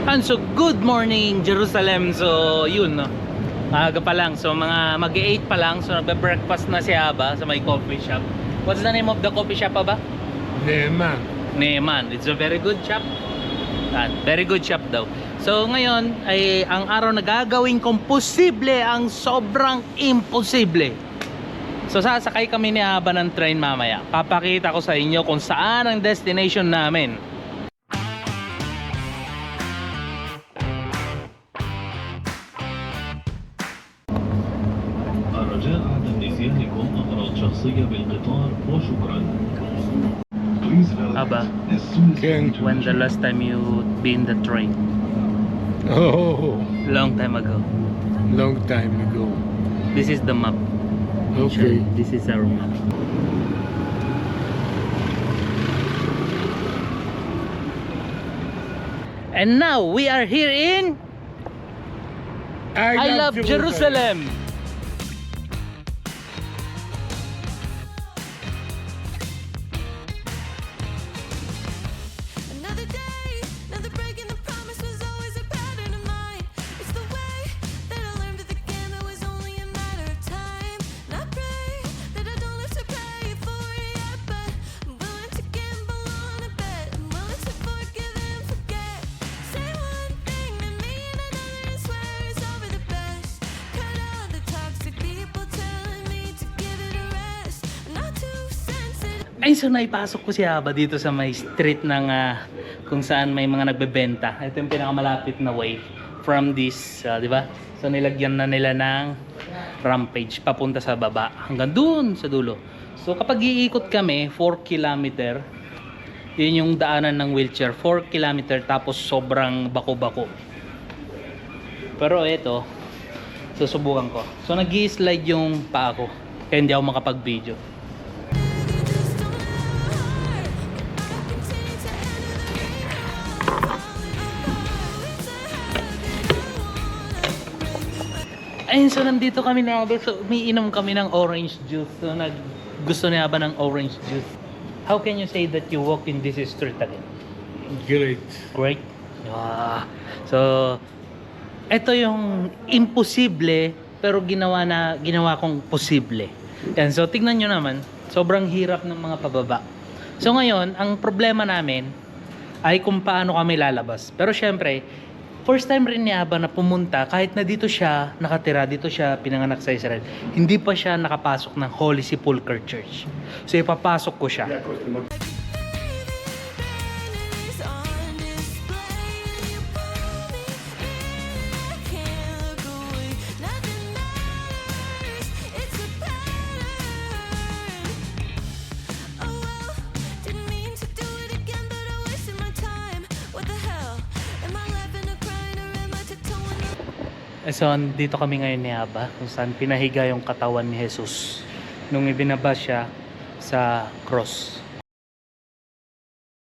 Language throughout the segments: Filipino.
And so, good morning Jerusalem. So, yun no. Maaga pa lang. So, mga mag-8 pa lang. So, nagbe-breakfast na si Aba sa may coffee shop. What's the name of the coffee shop, Aba? Neman. Neman. It's a very good shop. Very good shop daw. So, ngayon ay ang araw na gagawin kong posible ang sobrang imposible. So, sasakay kami ni Aba ng train mamaya. Papakita ko sa inyo kung saan ang destination namin. الرجاء عدم نسيانكم أغراض شخصية بالقطار وشكرا. Aba, Ken. when the last time you been the train? Oh, Long time ago. long time ago. This is the map. Okay. This is our map. And now we are here in I love Jerusalem. Another day, another break in the promise was always a pattern of mine. It's the way that I learned that the game it was only a matter of time. And I pray that I don't have to pay for it yet, but I'm willing to gamble on a bet. I'm willing to forgive and forget. Say one thing to me and another and swear it's over the best. Cut out the toxic people telling me to give it a rest. I'm not too sensitive. Ay, so naipasok ko si Aba dito sa may street ng kung saan may mga nagbebenta. Ito yung pinakamalapit na way from this, di ba? So nilagyan na nila ng rampage papunta sa baba hanggang dun sa dulo. So kapag iikot kami 4 kilometer, yun yung daanan ng wheelchair, 4 kilometer, tapos sobrang bako-bako. Pero ito, susubukan ko. So nag-i-slide yung paa ko kaya hindi ako makapag-video. Ayun, so nandito kami na so umiinom kami ng orange juice. So gusto niya ba ng orange juice? How can you say that you walk in this street again? Great. Great. So ito yung imposible pero ginawa kong posible. Yan, so tingnan nyo naman, sobrang hirap ng mga pababa. So ngayon, ang problema namin ay kung paano kami lalabas. Pero syempre, first time rin ni Aba na pumunta, kahit na dito siya nakatira, dito siya pinanganak sa Israel, hindi pa siya nakapasok ng Holy Sepulchre Church. So ipapasok ko siya. It's on display. You pull me in, I can't look away. Nothing matters. It's a pattern. Oh well, didn't mean to do it again, but I wasted my time. What the hell? Am I laughing or crying or am I tiptoeing up? So dito kami ngayon ni Aba, kung saan pinahiga yung katawan ni Jesus nung ibinaba siya sa cross.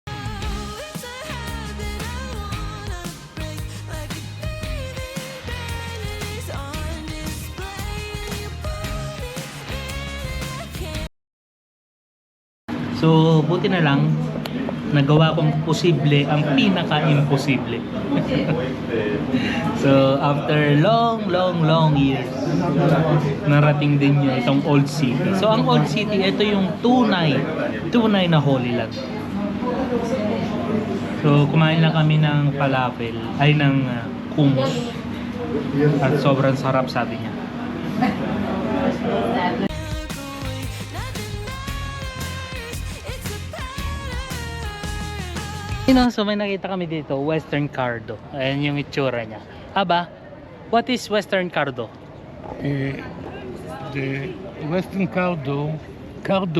It's a habit I wanna break. Like a baby bed, it's on display. You pull me in, I can't. So buti na lang nagawa kong posible ang pinaka-imposible. So after long years, narating din niya itong Old City. So ang Old City, ito yung tunay na Holy Land. So kumain lang kami ng falafel, ay ng hummus. At sobrang sarap, sabi niya. So may nakita kami dito, Western Cardo. Ayan yung itsura niya. Aba, what is Western Cardo? The Western Cardo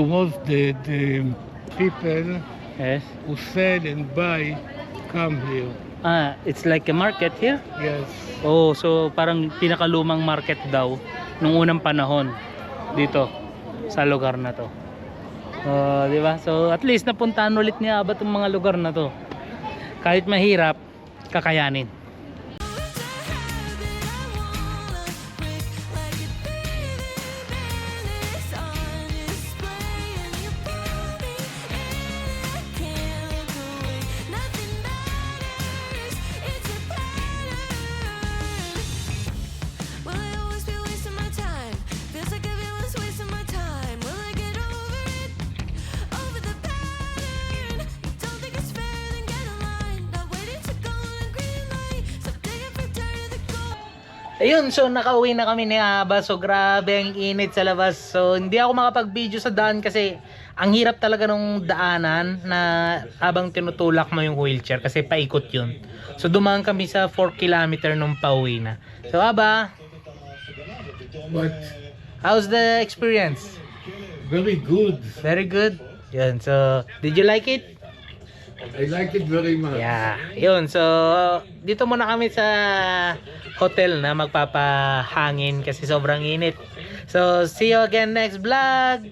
was the people Yes. who sell and buy come here. It's like a market here? Yes. Oh, so parang pinakalumang market daw nung unang panahon dito sa lugar na to. Di ba? So at least napuntahan ulit niya ba itong mga lugar na to. Kahit mahirap, kakayanin. Nothing matters. It's a Ayun, so nakauwi na kami ni Aba. So grabe ang init sa labas. So hindi ako makapag-video sa daan kasi ang hirap talaga nung daanan na habang tinutulak mo yung wheelchair kasi paikot yun. So dumaan kami sa 4 kilometer nung pauwi na. So Aba, But how's the experience? very good. Very good. Yun, so did you like it? I like it very much. Yeah, yun. So, dito muna kami sa hotel na magpapahangin kasi sobrang init. So, see you again next vlog.